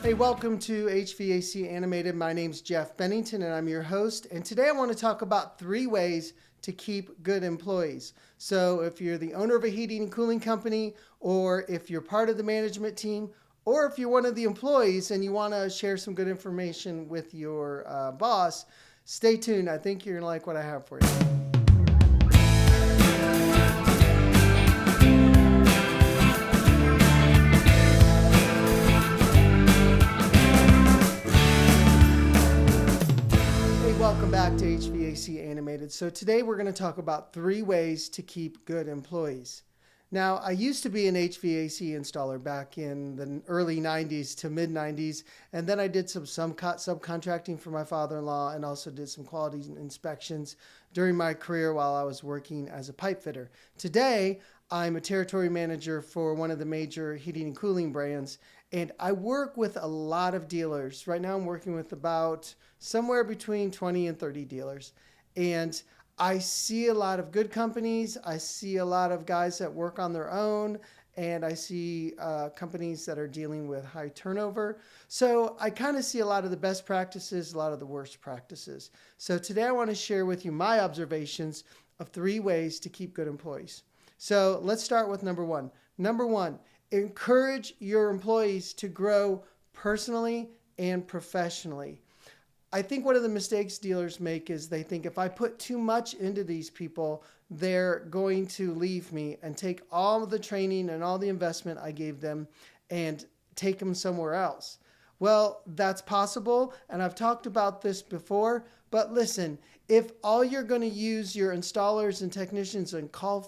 Hey, welcome to HVAC Animated. My name's Jeff Bennington and I'm your host. And today I want to talk about 3 ways to keep good employees. So if you're the owner of a heating and cooling company, or if you're part of the management team, or if you're one of the employees and you want to share some good information with your boss, stay tuned. I think you're going to like what I have for you. Welcome back to HVAC Animated. So today we're going to talk about 3 ways to keep good employees. Now, I used to be an HVAC installer back in the early 90s to mid 90s, and then I did some subcontracting for my father-in-law and also did some quality inspections during my career while I was working as a pipe fitter. Today, I'm a territory manager for one of the major heating and cooling brands, and I work with a lot of dealers. Right now I'm working with about somewhere between 20 and 30 dealers. And I see a lot of good companies. I see a lot of guys that work on their own. And I see companies that are dealing with high turnover. So I kind of see a lot of the best practices, a lot of the worst practices. So today I want to share with you my observations of 3 ways to keep good employees. So let's start with number 1. Number 1, encourage your employees to grow personally and professionally. I think one of the mistakes dealers make is they think if I put too much into these people, they're going to leave me and take all of the training and all the investment I gave them and take them somewhere else. Well, that's possible, and I've talked about this before, but listen, if all you're going to use your installers and technicians and call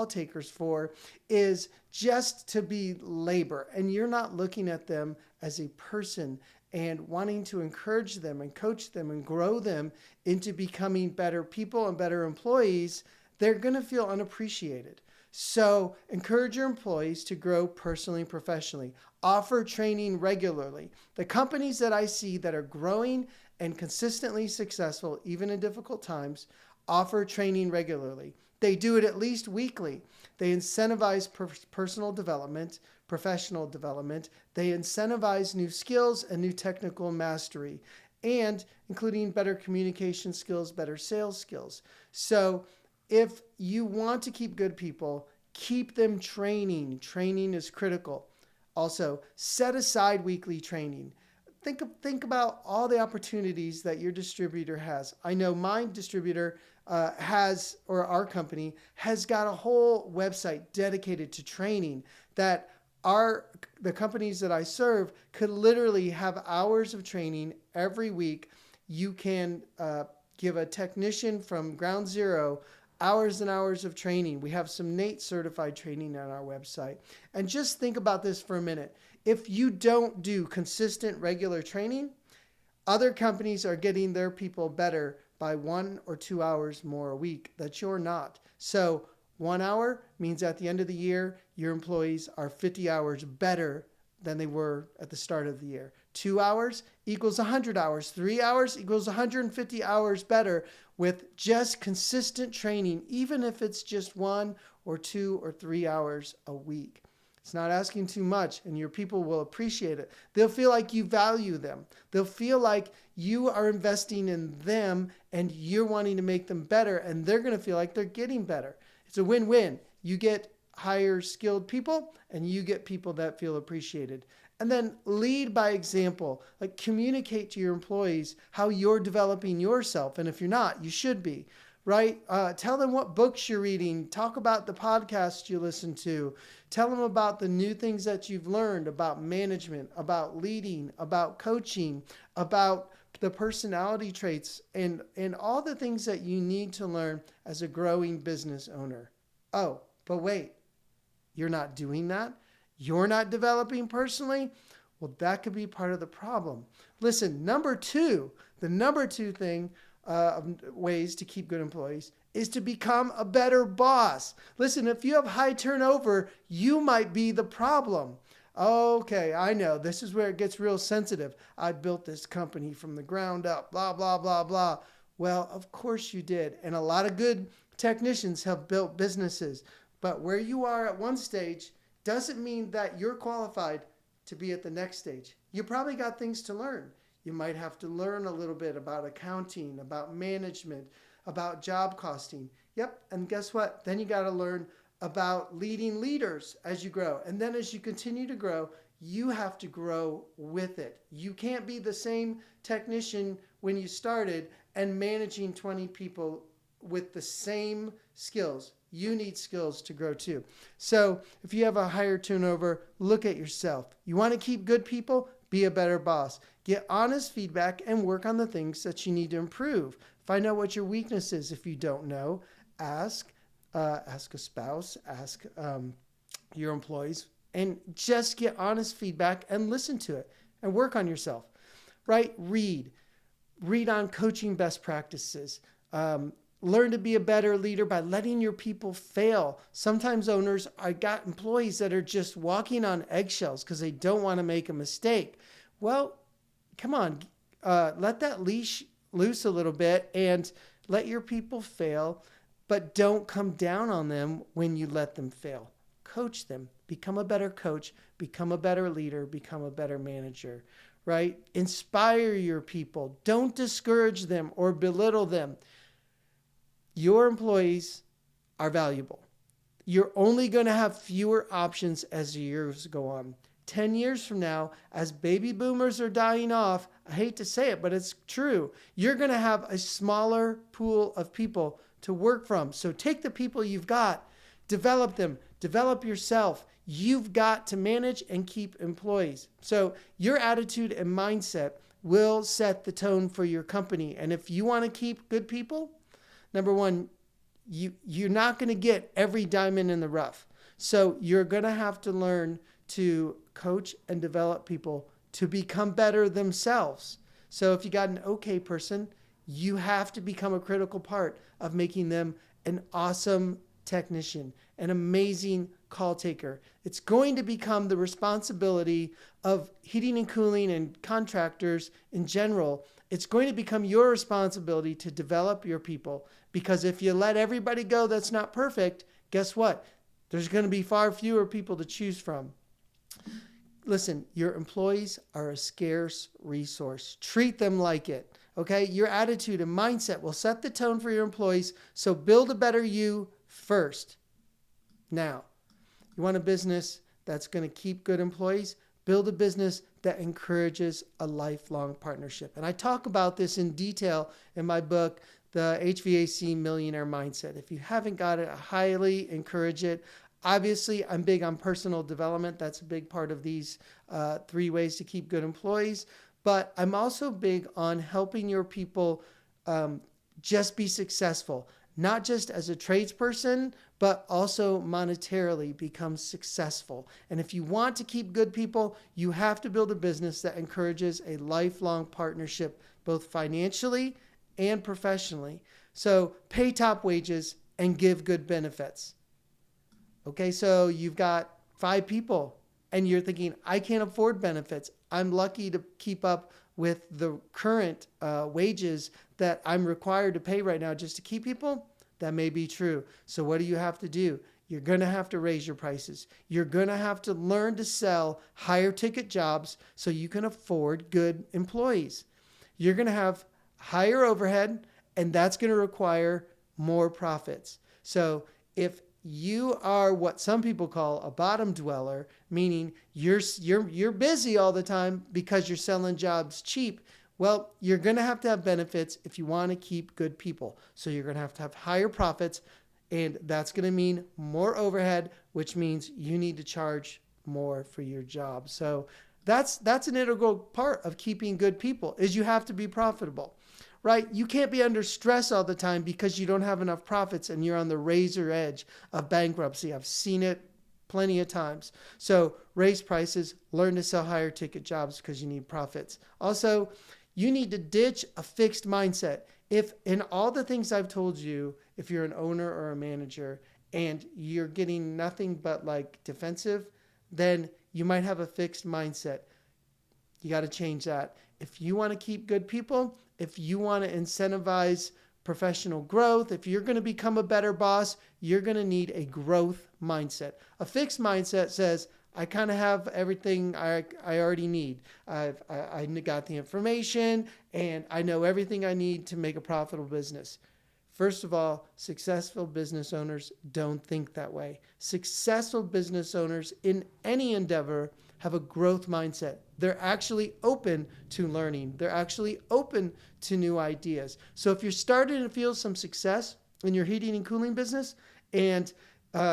takers for is just to be labor, and you're not looking at them as a person and wanting to encourage them and coach them and grow them into becoming better people and better employees, they're going to feel unappreciated. So encourage your employees to grow personally and professionally. Offer training regularly. The companies that I see that are growing and consistently successful, even in difficult times, offer training regularly. They do it at least weekly. They incentivize personal development, professional development. They incentivize new skills and new technical mastery, and including better communication skills, better sales skills. So if you want to keep good people, keep them training. Training is critical. Also, set aside weekly training. Think about all the opportunities that your distributor has. I know my distributor our company has got a whole website dedicated to training that the companies that I serve could literally have hours of training every week. You can give a technician from ground zero hours and hours of training. We have some NATE certified training on our website. And just think about this for a minute. If you don't do consistent, regular training, other companies are getting their people better by 1 or 2 hours more a week that you're not. So 1 hour means at the end of the year, your employees are 50 hours better than they were at the start of the year. 2 hours equals 100 hours. 3 hours equals 150 hours better with just consistent training, even if it's just 1 or 2 or 3 hours a week. It's not asking too much, and your people will appreciate it. They'll feel like you value them. They'll feel like you are investing in them and you're wanting to make them better, and they're going to feel like they're getting better. It's a win-win. You get higher skilled people, and you get people that feel appreciated. And then lead by example. Like, communicate to your employees how you're developing yourself, and if you're not, you should be. Right? Tell them what books you're reading. Talk about the podcasts you listen to. Tell them about the new things that you've learned about management, about leading, about coaching, about the personality traits, and all the things that you need to learn as a growing business owner. Oh, but wait, you're not doing that? You're not developing personally? Well, that could be part of the problem. Listen, the number two thing ways to keep good employees is to become a better boss. Listen, if you have high turnover, you might be the problem. Okay, I know. This is where it gets real sensitive. I built this company from the ground up, blah, blah, blah, blah. Well, of course you did. And a lot of good technicians have built businesses. But where you are at one stage doesn't mean that you're qualified to be at the next stage. You probably got things to learn. You might have to learn a little bit about accounting, about management, about job costing. Yep, and guess what? Then you got to learn about leading leaders as you grow. And then as you continue to grow, you have to grow with it. You can't be the same technician when you started and managing 20 people with the same skills. You need skills to grow too. So if you have a higher turnover, look at yourself. You want to keep good people? Be a better boss. Get honest feedback and work on the things that you need to improve. Find out what your weakness is. If you don't know, ask a spouse, ask your employees, and just get honest feedback and listen to it and work on yourself, right? Read on coaching best practices. Learn to be a better leader by letting your people fail. Sometimes owners, I got employees that are just walking on eggshells because they don't want to make a mistake. Well, come on, let that leash loose a little bit and let your people fail, but don't come down on them when you let them fail. Coach them. Become a better coach. Become a better leader. Become a better manager, right? Inspire your people. Don't discourage them or belittle them. Your employees are valuable. You're only going to have fewer options as the years go on. 10 years from now, as baby boomers are dying off, I hate to say it, but it's true. You're going to have a smaller pool of people to work from. So take the people you've got, develop them, develop yourself. You've got to manage and keep employees. So your attitude and mindset will set the tone for your company. And if you want to keep good people, number one, you're not going to get every diamond in the rough. So you're going to have to learn to coach and develop people to become better themselves. So if you got an okay person, you have to become a critical part of making them an awesome technician, an amazing call taker. It's going to become the responsibility of heating and cooling and contractors in general. It's going to become your responsibility to develop your people, because if you let everybody go that's not perfect, guess what? There's going to be far fewer people to choose from. Listen, your employees are a scarce resource. Treat them like it, okay? Your attitude and mindset will set the tone for your employees, so build a better you first. Now, you want a business that's going to keep good employees? Build a business that encourages a lifelong partnership. And I talk about this in detail in my book, The HVAC Millionaire Mindset. If you haven't got it, I highly encourage it. Obviously, I'm big on personal development. That's a big part of these 3 ways to keep good employees. But I'm also big on helping your people just be successful, not just as a tradesperson, but also monetarily become successful. And if you want to keep good people, you have to build a business that encourages a lifelong partnership, both financially and professionally. So pay top wages and give good benefits. Okay, so you've got 5 people and you're thinking, I can't afford benefits. I'm lucky to keep up with the current wages that I'm required to pay right now just to keep people. That may be true. So what do you have to do? You're going to have to raise your prices. You're going to have to learn to sell higher ticket jobs so you can afford good employees. You're going to have higher overhead, and that's going to require more profits. So if you are what some people call a bottom dweller, meaning you're busy all the time because you're selling jobs cheap, well, you're going to have benefits if you want to keep good people. So you're going to have higher profits, and that's going to mean more overhead, which means you need to charge more for your job. So that's an integral part of keeping good people, is you have to be profitable, right? You can't be under stress all the time because you don't have enough profits and you're on the razor edge of bankruptcy. I've seen it plenty of times. So raise prices, learn to sell higher ticket jobs because you need profits. Also, you need to ditch a fixed mindset. If in all the things I've told you, if you're an owner or a manager and you're getting nothing but like defensive, then you might have a fixed mindset. You got to change that. If you want to keep good people, if you want to incentivize professional growth, if you're going to become a better boss, you're going to need a growth mindset. A fixed mindset says, I kind of have everything I already need. I got the information and I know everything I need to make a profitable business. First of all, successful business owners don't think that way. Successful business owners in any endeavor have a growth mindset. They're actually open to learning. They're actually open to new ideas. So if you're starting to feel some success in your heating and cooling business and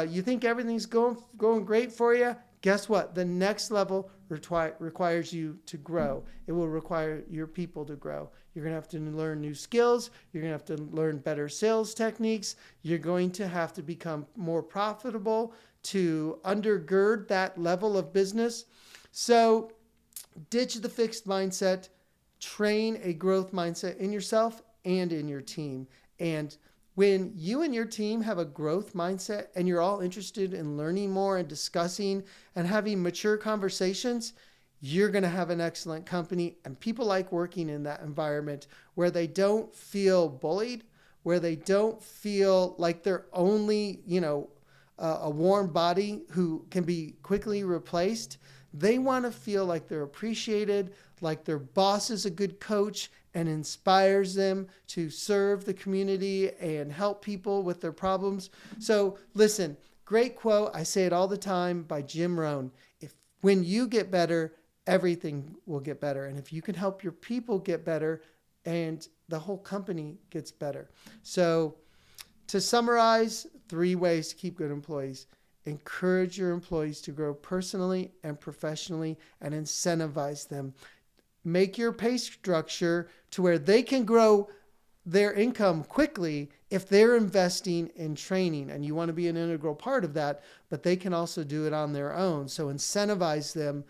you think everything's going great for you, guess what? The next level requires you to grow. It will require your people to grow. You're going to have to learn new skills. You're going to have to learn better sales techniques. You're going to have to become more profitable to undergird that level of business. So ditch the fixed mindset. Train a growth mindset in yourself and in your team. And when you and your team have a growth mindset and you're all interested in learning more and discussing and having mature conversations, you're going to have an excellent company. And people like working in that environment where they don't feel bullied, where they don't feel like they're only, a warm body who can be quickly replaced. They want to feel like they're appreciated, like their boss is a good coach and inspires them to serve the community and help people with their problems. So listen, great quote. I say it all the time by Jim Rohn. When you get better, everything will get better. And if you can help your people get better, and the whole company gets better. So to summarize, 3 ways to keep good employees. Encourage your employees to grow personally and professionally and incentivize them. Make your pay structure to where they can grow their income quickly if they're investing in training, and you want to be an integral part of that, but they can also do it on their own. So incentivize them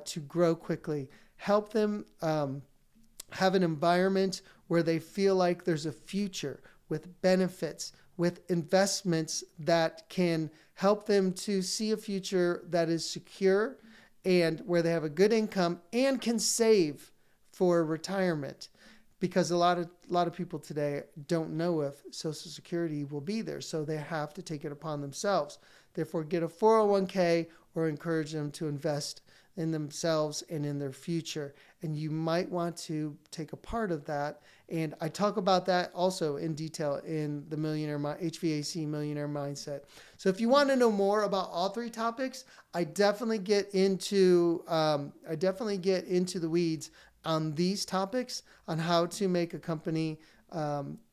to grow quickly. Help them have an environment where they feel like there's a future with benefits, with investments that can help them to see a future that is secure and where they have a good income and can save for retirement. Because a lot of people today don't know if Social Security will be there, so they have to take it upon themselves. Therefore, get a 401k or encourage them to invest in themselves and in their future. And you might want to take a part of that. And I talk about that also in detail in the HVAC Millionaire Mindset. So if you want to know more about all 3 topics, I definitely get into the weeds on these topics, on how to make a company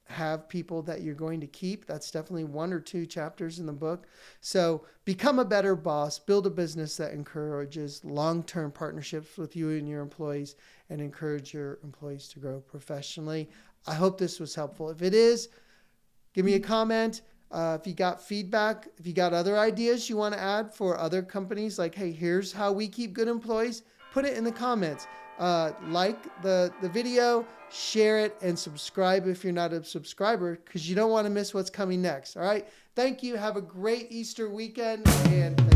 have people that you're going to keep. That's definitely 1 or 2 chapters in the book. So become a better boss, build a business that encourages long-term partnerships with you and your employees, and encourage your employees to grow professionally. I hope this was helpful. If it is, give me a comment. If you got feedback, if you got other ideas you want to add for other companies, like, hey, here's how we keep good employees, put it in the comments. Like the video, share it, and subscribe if you're not a subscriber, because you don't want to miss what's coming next. All right. Thank you. Have a great Easter weekend, and